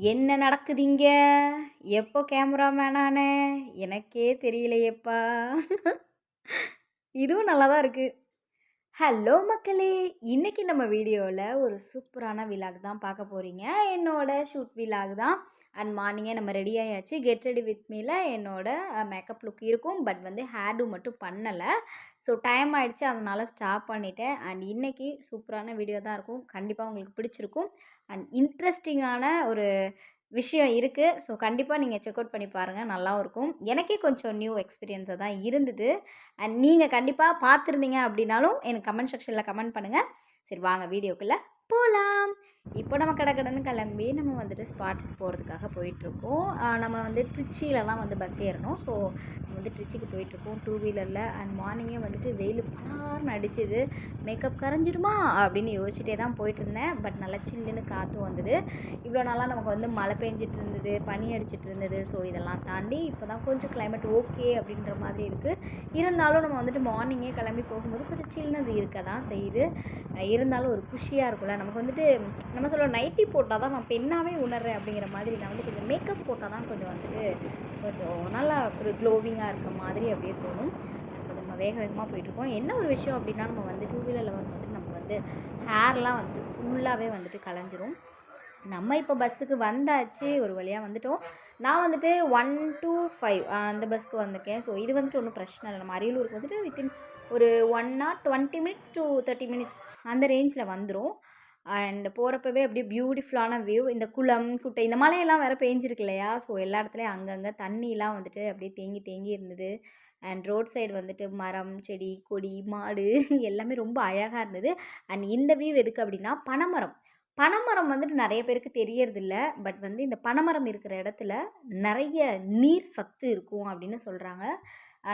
என்ன நடக்குது இங்க? எப்போ கேமராமேன் ஆனே? எனக்கே தெரியலையேப்பா! இதுவும் நல்லா தான் இருக்கு. ஹலோ மக்களே! இன்னைக்கு நம்ம வீடியோல ஒரு சூப்பரான விலாக் தான் பார்க்க போறீங்க. என்னோட ஷூட் விலாக் தான். அண்ட் மார்னிங்கே நம்ம ரெடி ஆயாச்சு. கெட் ரெடி வித் மீல என்னோட மேக்கப் லுக் இருக்கும். பட் வந்து ஹேர் டூ மட்டும் பண்ணல. ஸோ டைம் ஆயிடுச்சு. அதனால ஸ்டாப் பண்ணிட்டேன். அண்ட் இன்னைக்கு சூப்பரான வீடியோ தான் இருக்கும். கண்டிப்பா உங்களுக்கு பிடிச்சிருக்கும். அண்ட் இன்ட்ரெஸ்டிங்கான ஒரு விஷயம் இருக்குது. ஸோ கண்டிப்பாக நீங்கள் செக் அவுட் பண்ணி பாருங்கள், நல்லாவும் இருக்கும். எனக்கே கொஞ்சம் நியூ எக்ஸ்பீரியன்ஸாக தான் இருந்தது. அண்ட் நீங்கள் கண்டிப்பாக பார்த்துருந்தீங்க அப்படின்னாலும் எனக்கு கமெண்ட் செக்ஷனில் கமெண்ட் பண்ணுங்கள். சரி வாங்க வீடியோக்குள்ளே போகலாம். இப்போ நம்ம கடகடன்னு கிளம்பி நம்ம வந்துட்டு ஸ்பாட்டுக்கு போகிறதுக்காக போயிட்டுருக்கோம். நம்ம வந்து ட்ரிச்சிலலாம் வந்து பஸ் ஏறணும். ஸோ நம்ம வந்து ட்ரிச்சிக்கு போயிட்டுருக்கோம் டூ வீலரில். அண்ட் மார்னிங்கே வந்துட்டு வெயில் பலார்னு அடிச்சுது. மேக்கப் கரைஞ்சிடுமா அப்படின்னு யோசிச்சுட்டே தான் போயிட்டுருந்தேன். பட் நல்லா சில்லுன்னு காற்றும் வந்தது. இவ்வளோ நாளாக நமக்கு வந்து மழை பெஞ்சிட்டு இருந்தது, பனி அடிச்சிட்டு இருந்தது. ஸோ இதெல்லாம் தாண்டி இப்போ தான் கொஞ்சம் கிளைமேட் ஓகே அப்படின்ற மாதிரி இருக்குது. இருந்தாலும் நம்ம வந்துட்டு மார்னிங்கே கிளம்பி போகும்போது கொஞ்சம் சில்னஸ் இருக்க தான் செய்யுது. இருந்தாலும் ஒரு குஷியாக இருக்கும்ல. நமக்கு வந்துட்டு நம்ம சொல்லுவோம் நைட்டி போட்டால் தான் நான் பெண்ணாகவே உணர்றேன் அப்படிங்கிற மாதிரி. நான் வந்து கொஞ்சம் மேக்கப் போட்டால் தான் கொஞ்சம் வந்துட்டு கொஞ்சம் நல்லா ஒரு க்ளோவிங்காக இருக்க மாதிரி அப்படியே தோணும். கொஞ்சம் நம்ம வேக வேகமாக போயிட்டுருக்கோம். என்ன ஒரு விஷயம் அப்படின்னா, நம்ம வந்து டூ வீலரில் வரும்போது நம்ம வந்து ஹேர்லாம் வந்துட்டு ஃபுல்லாகவே வந்துட்டு கலைஞ்சிரும். நம்ம இப்போ பஸ்ஸுக்கு வந்தாச்சு. ஒரு வழியாக வந்துட்டோம். நான் வந்துட்டு 1 to 5 அந்த பஸ்ஸுக்கு வந்திருக்கேன். ஸோ இது வந்துட்டு ஒன்றும் பிரச்சனை இல்லை. நம்ம அரியலூருக்கு வந்துட்டு வித்தின் ஒரு 1 hour 20 minutes to 30 minutes அந்த ரேஞ்சில் வந்துடும். அண்ட் போகிறப்பவே அப்படியே பியூட்டிஃபுல்லான வியூ. இந்த குளம், குட்டை, இந்த மழையெல்லாம் வேறு பேஞ்சிருக்கு இல்லையா? ஸோ எல்லா இடத்துலையும் அங்கங்கே தண்ணிலாம் வந்துட்டு அப்படியே தேங்கி தேங்கி இருந்தது. அண்ட் ரோட் சைடு வந்துட்டு மரம், செடி, கொடி, மாடு எல்லாமே ரொம்ப அழகாக இருந்தது. அண்ட் இந்த வியூ எதுக்கு அப்படின்னா, பனைமரம். பனைமரம் வந்துட்டு நிறைய பேருக்கு தெரியறதில்ல. பட் வந்து இந்த பனைமரம் இருக்கிற இடத்துல நிறைய நீர் சத்து இருக்கும் அப்படின்னு சொல்கிறாங்க.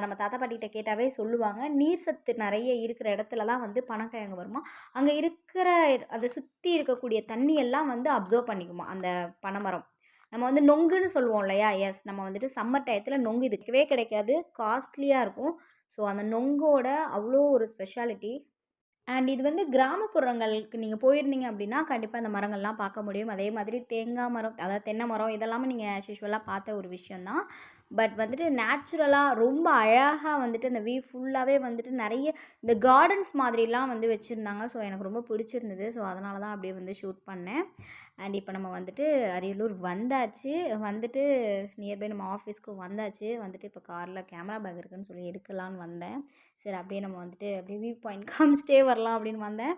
நம்ம தாத்தா பாட்டிகிட்ட கேட்டாவே சொல்லுவாங்க. நீர் சத்து நிறைய இருக்கிற இடத்துல தான் வந்து பனங்கிழங்கு வருமா. அங்கே இருக்கிற அதை சுற்றி இருக்கக்கூடிய தண்ணியெல்லாம் வந்து அப்சர்வ் பண்ணிக்குமா அந்த பனைமரம். நம்ம வந்து நொங்குன்னு சொல்லுவோம் இல்லையா? எஸ், நம்ம வந்துட்டு சம்மர் டயத்தில் நொங்கு இதுக்கவே கிடைக்காது, காஸ்ட்லியாக இருக்கும். ஸோ அந்த நொங்கோட அவ்வளோ ஒரு ஸ்பெஷாலிட்டி. அண்ட் இது வந்து கிராமப்புறங்களுக்கு நீங்கள் போயிருந்தீங்க அப்படின்னா கண்டிப்பாக இந்த மரங்கள்லாம் பார்க்க முடியும். அதே மாதிரி தேங்காய் மரம், அதாவது தென்னை மரம், இதெல்லாமே நீங்கள் ஆஸ் யூஷுவலாக பார்த்த ஒரு விஷயந்தான். பட் வந்துட்டு நேச்சுரலாக ரொம்ப அழகாக வந்துட்டு அந்த வியூ ஃபுல்லாகவே வந்துட்டு நிறைய இந்த கார்டன்ஸ் மாதிரிலாம் வந்து வச்சுருந்தாங்க. ஸோ எனக்கு ரொம்ப பிடிச்சிருந்தது. ஸோ அதனால தான் அப்படியே வந்து ஷூட் பண்ணேன். அண்ட் இப்போ நம்ம வந்துட்டு அரியலூர் வந்தாச்சு. வந்துட்டு நியர்பை நம்ம ஆஃபீஸ்க்கு வந்தாச்சு. வந்துட்டு இப்போ காரில் கேமரா பேக் இருக்குதுன்னு சொல்லி எடுக்கலான்னு வந்தேன். சரி அப்படியே நம்ம வந்துட்டு அப்படியே வியூ பாயிண்ட் காமிச்சிட்டே வரலாம் அப்படின்னு வந்தேன்.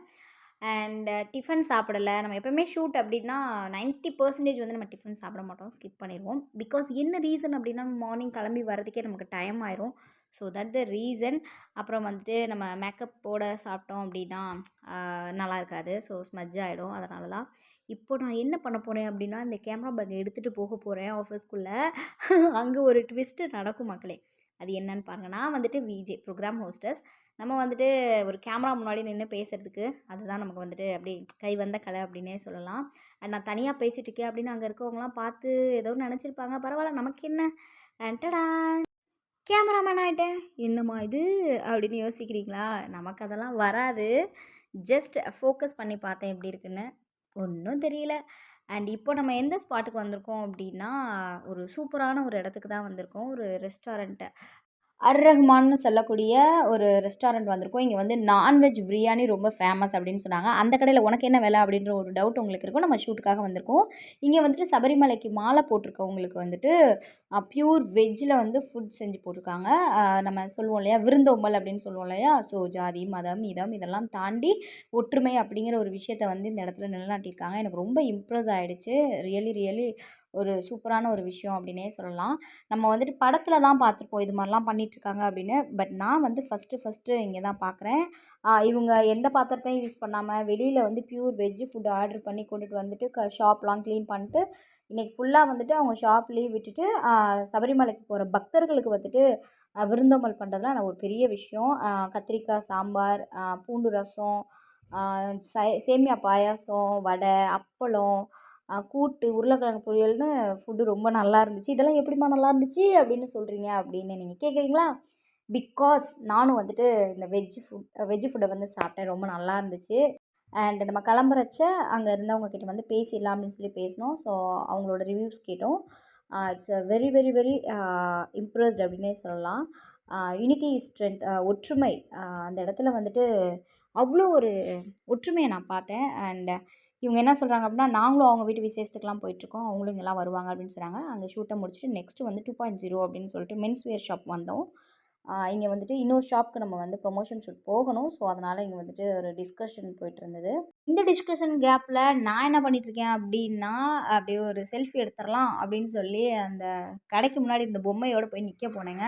அண்ட் டிஃபன் சாப்பிடலை. நம்ம எப்போவுமே ஷூட் அப்படின்னா 90% வந்து நம்ம டிஃபன் சாப்பிட மாட்டோம், ஸ்கிப் பண்ணிடுவோம். பிகாஸ் என்ன ரீசன் அப்படின்னா, மார்னிங் கிளம்பி வரதுக்கே நமக்கு டைம் ஆயிரும். So that the reason. அப்புறம் வந்துட்டு நம்ம மேக்கப்போட சாப்பிட்டோம் அப்படின்னா நல்லா இருக்காது. ஸோ ஸ்மஜ் ஆகிடும். அதனால தான் இப்போ நான் என்ன பண்ண போகிறேன் அப்படின்னா, இந்த கேமரா பேக் எடுத்துகிட்டு போக போகிறேன் ஆஃபீஸ்க்குள்ளே. அங்கே ஒரு ட்விஸ்ட்டு நடக்கும் மக்களே. அது என்னன்னு பாருங்கள். நான் வந்துட்டு விஜே ப்ரோக்ராம் ஹோஸ்டஸ். நம்ம வந்துட்டு ஒரு கேமரா முன்னாடி நின்று பேசுகிறதுக்கு அதுதான் நமக்கு வந்துட்டு அப்படி கை வந்த கலை அப்படின்னே சொல்லலாம். நான் தனியாக பேசிகிட்டு இருக்கேன் அப்படின்னு அங்கே இருக்கவங்களாம் பார்த்து ஏதோ நினச்சிருப்பாங்க. பரவாயில்ல, நமக்கு என்ன, டடா கேமராமேன் ஆகிட்டேன், என்னம்மா இது அப்படின்னு யோசிக்கிறீங்களா? நமக்கு அதெல்லாம் வராது. ஜஸ்ட் ஃபோக்கஸ் பண்ணி பார்த்தேன் எப்படி இருக்குன்னு. ஒன்றும் தெரியல. அண்ட் இப்போ நம்ம எந்த ஸ்பாட்டுக்கு வந்திருக்கோம் அப்படின்னா, ஒரு சூப்பரான ஒரு இடத்துக்கு தான் வந்திருக்கோம். ஒரு ரெஸ்டாரண்ட்டு. ரஹ்மான்னு சொல்லக்கூடிய ஒரு ரெஸ்டாரண்ட் வந்திருக்கோம். இங்கே வந்து நான்வெஜ் பிரியாணி ரொம்ப ஃபேமஸ் அப்படின்னு சொன்னாங்க. அந்த கடையில் உனக்கு என்ன வேலை அப்படின்ற ஒரு டவுட் உங்களுக்கு இருக்கும். நம்ம ஷூட்டுக்காக வந்திருக்கோம். இங்கே வந்துட்டு சபரிமலைக்கு மாலை போட்டிருக்கவங்களுக்கு வந்துட்டு பியூர் வெஜ்ஜில் வந்து ஃபுட் செஞ்சு போட்டிருக்காங்க. நம்ம சொல்லுவோம் இல்லையா, விருந்தோம்பல் அப்படின்னு சொல்லுவோம் இல்லையா. ஸோ ஜாதி, மதம், இதம் இதெல்லாம் தாண்டி ஒற்றுமை அப்படிங்கிற ஒரு விஷயத்தை வந்து இந்த இடத்துல நிலைநாட்டியிருக்காங்க. எனக்கு ரொம்ப இம்ப்ரெஸ் ஆகிடுச்சு. ரியலி ரியலி ஒரு சூப்பரான ஒரு விஷயம் அப்படின்னே சொல்லலாம். நம்ம வந்துட்டு படத்தில் தான் பார்த்துருப்போம் இது மாதிரிலாம் பண்ணிகிட்ருக்காங்க அப்படின்னு. பட் நான் வந்து ஃபஸ்ட்டு இங்கே தான் பார்க்குறேன். இவங்க எந்த பாத்திரத்தையும் யூஸ் பண்ணாமல் வெளியில் வந்து பியூர் வெஜ்ஜு ஃபுட் ஆர்டர் பண்ணி கொண்டுட்டு வந்துட்டு ஷாப்லாம் க்ளீன் பண்ணிட்டு இன்றைக்கி ஃபுல்லாக வந்துட்டு அவங்க ஷாப் லீவ் விட்டுட்டு சபரிமலைக்கு போகிற பக்தர்களுக்கு வந்துட்டு விருந்தோம்பல் பண்ணுறதுலாம் நான் ஒரு பெரிய விஷயம். கத்திரிக்காய் சாம்பார், பூண்டு ரசம், சேமியா பாயாசம், வடை, அப்பளம், கூட்டு, உருளைக்கிழங்கு பொரியல்னு ஃபுட்டு ரொம்ப நல்லா இருந்துச்சு. இதெல்லாம் எப்படிம்மா நல்லா இருந்துச்சு அப்படின்னு சொல்கிறீங்க அப்படின்னு நீங்கள் கேட்குறீங்களா? பிகாஸ் நானும் வந்துட்டு இந்த வெஜ்ஜு ஃபுட்டை வந்து சாப்பிட்டேன். ரொம்ப நல்லா இருந்துச்சு. அண்ட் நம்ம கிளம்புறச்ச அங்கே இருந்தவங்க கிட்ட வந்து பேசிடலாம் அப்படின்னு சொல்லி பேசினோம். ஸோ அவங்களோட ரிவ்யூஸ் கேட்டோம். It's a very very very impressed அப்படின்னே சொல்லலாம். யூனிட்டி இஸ் ஸ்ட்ரென்த், ஒற்றுமை. அந்த இடத்துல வந்துட்டு அவ்வளோ ஒரு ஒற்றுமையை நான் பார்த்தேன். அண்ட் இவங்க என்ன சொல்கிறாங்க அப்படின்னா, நாங்களும் அவங்க வீட்டு விசேஷத்துக்குலாம் போயிட்டுருக்கோம், அவங்களும் இங்கெல்லாம் வருவாங்க அப்படின்னு சொன்னாங்க. அங்கே ஷூட்டை முடிச்சுட்டு நெக்ஸ்ட்டு வந்து 2.0 அப்படின்னு சொல்லிட்டு மென்ஸ் வேர் ஷாப் வந்தோம். இங்கே வந்துட்டு இன்னொரு ஷாப்க்கு நம்ம வந்து ப்ரொமோஷன் ஷூட் போகணும். ஸோ அதனால் இங்கே வந்துட்டு ஒரு டிஸ்கஷன் போயிட்டுருந்தது. இந்த டிஸ்கஷன் கேப்பில் நான் என்ன பண்ணிகிட்ருக்கேன் அப்படின்னா, அப்படியே ஒரு செல்ஃபி எடுத்துடலாம் அப்படின்னு சொல்லி அந்த கடைக்கு முன்னாடி இந்த பொம்மையோடு போய் நிற்க போனேங்க.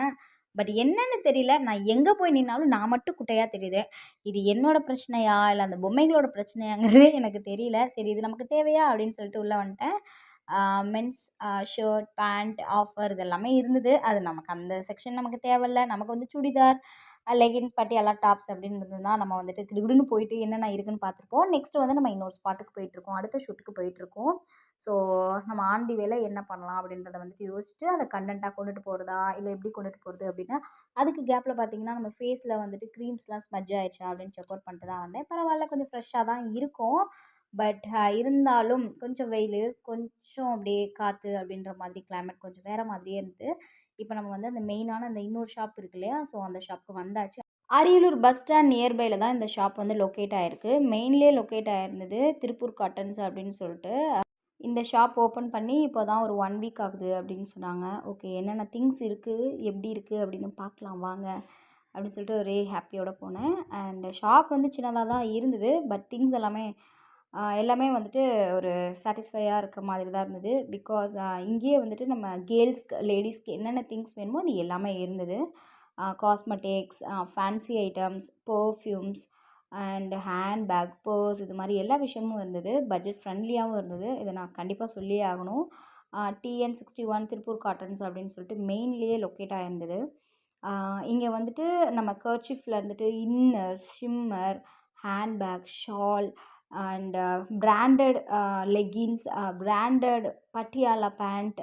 பட் என்னன்னு தெரியல, நான் எங்கே போய் நின்னாலும் நான் மட்டும் குட்டையாக தெரியுறேன். இது என்னோட பிரச்சனையா? இல்லை அந்த பொம்மைகளோட பிரச்சனையாங்கிறதே எனக்கு தெரியல. சரி இது நமக்கு தேவையா? அப்படின்னு சொல்லிட்டு உள்ளே வந்துட்டேன். மென்ஸ் ஷர்ட், பேண்ட் ஆஃபர் இது எல்லாமே இருந்தது. அது நமக்கு அந்த செக்ஷன் நமக்கு தேவையில்ல. நமக்கு வந்து சுடிதார், லெகின்ஸ், பட்டியாலா டாப்ஸ் அப்படின்னு இருந்ததுன்னா, நம்ம வந்துட்டு கிடுகிடுன்னு போயிட்டு என்னென்ன இருக்குன்னு பார்த்துருப்போம். நெக்ஸ்ட்டு வந்து நம்ம இன்னொரு ஸ்பாட்டுக்கு போயிட்டுருக்கோம். அடுத்த ஷூட்டுக்கு போயிட்டுருக்கோம். ஸோ நம்ம ஆன் தி வேல என்ன பண்ணலாம் அப்படின்றத வந்துட்டு யோசிச்சுட்டு, அதை கண்டென்ட்டாக கொண்டுட்டு போகிறதா, இல்லை எப்படி கொண்டுட்டு போகிறது அப்படின்னா, அதுக்கு கேப்பில் பார்த்தீங்கன்னா, நம்ம ஃபேஸில் வந்துட்டு க்ரீம்ஸ்லாம் ஸ்மட்ஜ் ஆயிடுச்சா அப்படின்னு செக் அவுட் பண்ணிட்டு தான் வந்தேன். பரவாயில்ல கொஞ்சம் ஃப்ரெஷ்ஷாக தான் இருக்கும். பட் இருந்தாலும் கொஞ்சம் வெயில், கொஞ்சம் அப்படியே காற்று அப்படின்ற மாதிரி கிளைமேட் கொஞ்சம் வேறு மாதிரியே இருந்தது. இப்போ நம்ம வந்து அந்த மெயினான அந்த இன்னொரு ஷாப் இருக்கு இல்லையா? ஸோ அந்த ஷாப்புக்கு வந்தாச்சு. அரியலூர் பஸ் ஸ்டாண்ட் நியர்பைல தான் இந்த ஷாப் வந்து லொக்கேட் ஆயிருக்கு. மெயின்லேயே லொக்கேட் ஆயிருந்தது. திருப்பூர் காட்டன்ஸ் அப்படின்னு சொல்லிட்டு. இந்த ஷாப் ஓப்பன் பண்ணி இப்போ தான் ஒரு 1 வீக் ஆகுது அப்படின்னு சொன்னாங்க. ஓகே என்னென்ன திங்ஸ் இருக்குது, எப்படி இருக்குது அப்படின்னு பார்க்கலாம் வாங்க அப்படின்னு சொல்லிட்டு ஒரே ஹாப்பியோட போனேன். அண்ட் ஷாப் வந்து சின்னதாக தான் இருந்தது. பட் திங்ஸ் எல்லாமே வந்துட்டு ஒரு சாட்டிஸ்ஃபையாக இருக்க மாதிரி தான் இருந்தது. பிகாஸ் இங்கேயே வந்துட்டு நம்ம கேர்ள்ஸ்க்கு, லேடீஸ்க்கு என்னென்ன திங்ஸ் வேணுமோ அது எல்லாமே இருந்தது. Cosmetics, fancy items, perfumes and hand bag, purse இது மாதிரி எல்லா விஷயமும் இருந்தது. பட்ஜெட் ஃப்ரெண்ட்லியாகவும் இருந்தது. இதை நான் கண்டிப்பாக சொல்லியே ஆகணும். TN61 திருப்பூர் காட்டன்ஸ் அப்படின்னு சொல்லிட்டு மெயின்லேயே லொக்கேட் ஆகிருந்தது. இங்கே வந்துட்டு நம்ம கர்ச்சீஃபில் இருந்துட்டு inner, shimmer, hand bag, shawl and branded leggings, branded Patiala pant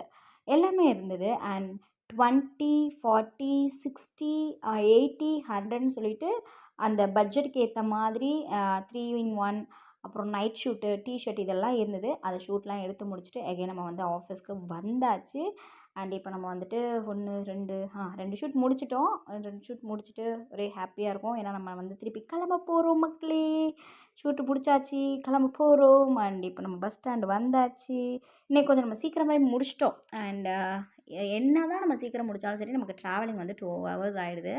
எல்லாமே இருந்தது. அண்ட் 20, 40, 60, 80, 100ன்னு சொல்லிட்டு அந்த பட்ஜெட்டுக்கு ஏற்ற மாதிரி 3 in 1 அப்புறம் நைட் ஷூட்டு, டிஷர்ட் இதெல்லாம் இருந்தது. அதை ஷூட்லாம் எடுத்து முடிச்சுட்டு எகைன் நம்ம வந்து ஆஃபீஸ்க்கு வந்தாச்சு. அண்ட் இப்போ நம்ம வந்துட்டு 1, 2 ஷூட் முடிச்சிட்டோம். 2 ஷூட் முடிச்சுட்டு ஒரே ஹாப்பியாக இருக்கும். ஏன்னா நம்ம வந்து திருப்பி கிளம்ப போகிறோம் மக்களே. ஷூட்டு முடிச்சாச்சு, கிளம்ப போகிறோம். அண்ட் இப்போ நம்ம பஸ் ஸ்டாண்டு வந்தாச்சு. இன்னைக்கு கொஞ்சம் நம்ம சீக்கிரமே முடிச்சிட்டோம். அண்ட் என்ன தான் நம்ம சீக்கிரம் முடித்தாலும் சரி நமக்கு ட்ராவலிங் வந்து 2 hours ஆகிடுது.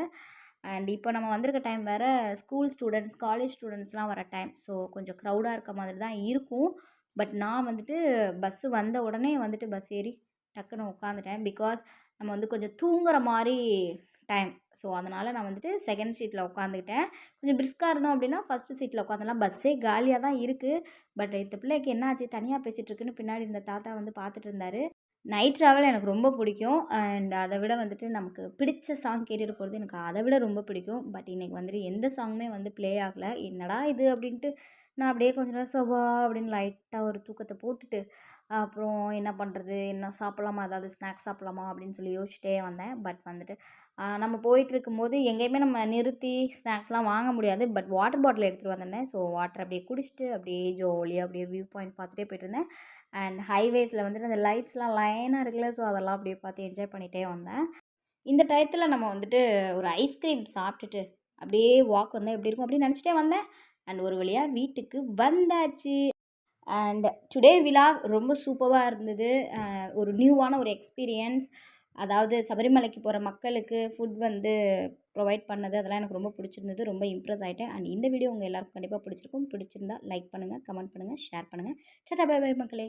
அண்ட் இப்போ நம்ம வந்திருக்க டைம் வேறு ஸ்கூல் ஸ்டூடெண்ட்ஸ், காலேஜ் ஸ்டூடெண்ட்ஸ்லாம் வர டைம். ஸோ கொஞ்சம் க்ரௌடாக இருக்க மாதிரி தான் இருக்கும். பட் நான் வந்துட்டு பஸ்ஸு வந்த உடனே வந்துட்டு பஸ் ஏறி டக்குன்னு உட்காந்துட்டேன். பிகாஸ் நம்ம வந்து கொஞ்சம் தூங்குற மாதிரி டைம். ஸோ அதனால் நான் வந்துட்டு செகண்ட் சீட்டில் உட்காந்துக்கிட்டேன். கொஞ்சம் பிரிஸ்காக இருந்தோம் அப்படின்னா ஃபஸ்ட்டு சீட்டில் உட்காந்துலாம். பஸ்ஸே காலியாக தான் இருக்குது. பட் இந்த பிள்ளைக்கு என்ன ஆச்சு தனியாக பேசிகிட்டு இருக்குன்னு பின்னாடி இந்த தாத்தா வந்து பார்த்துட்டு இருந்தார். நைட் ட்ராவல் எனக்கு ரொம்ப பிடிக்கும். அண்ட் அதை விட வந்துட்டு நமக்கு பிடிச்ச சாங் கேட்டுட்டு போகிறது எனக்கு அதை விட ரொம்ப பிடிக்கும். பட் இன்றைக்கி வந்துட்டு எந்த சாங்குமே வந்து ப்ளே ஆகலை. என்னடா இது அப்படின்ட்டு நான் அப்படியே கொஞ்ச நேரம் சோபா அப்படின்னு லைட்டாக ஒரு தூக்கத்தை போட்டுட்டு அப்புறம் என்ன பண்ணுறது, என்ன சாப்பிட்லாமா, ஏதாவது ஸ்நாக்ஸ் சாப்பிட்லாமா அப்படின்னு சொல்லி யோசிச்சிட்டே வந்தேன். பட் வந்துட்டு நம்ம போயிட்டுருக்கும்போது எங்கேயுமே நம்ம நிறுத்தி ஸ்நாக்ஸ்லாம் வாங்க முடியாது. பட் வாட்டர் பாட்டில் எடுத்துகிட்டு வந்திருந்தேன். ஸோ வாட்டர் அப்படியே குடிச்சிட்டு அப்படியே ஜாலியாக அப்படியே வியூ பாயிண்ட் பார்த்துட்டே போயிட்டுருந்தேன். அண்ட் ஹைவேஸில் வந்துட்டு அந்த லைட்ஸ்லாம் லைனாக இருக்குல்ல, ஸோ அதெல்லாம் அப்படியே பார்த்து என்ஜாய் பண்ணிகிட்டே வந்தேன். இந்த டயத்தில் நம்ம வந்துட்டு ஒரு ஐஸ்கிரீம் சாப்பிட்டுட்டு அப்படியே வாக் வந்தால் எப்படி இருக்கும் அப்படின்னு நினச்சிட்டே வந்தேன். அண்ட் ஒரு வழியாக வீட்டுக்கு வந்தாச்சு. அண்ட் டுடே விலாக் ரொம்ப சூப்பராக இருந்தது. ஒரு நியூவான ஒரு எக்ஸ்பீரியன்ஸ். அதாவது சபரிமலைக்கு போகிற மக்களுக்கு ஃபுட் வந்து ப்ரொவைட் பண்ணது அதெல்லாம் எனக்கு ரொம்ப பிடிச்சிருந்தது. ரொம்ப இம்ப்ரெஸ் ஆகிட்டேன். அண்ட் இந்த வீடியோ உங்கள் எல்லாருக்கும் கண்டிப்பாக பிடிச்சிருக்கும். பிடிச்சிருந்தா லைக் பண்ணுங்கள், கமெண்ட் பண்ணுங்கள், ஷேர் பண்ணுங்கள். டாடா பை பை மக்களே.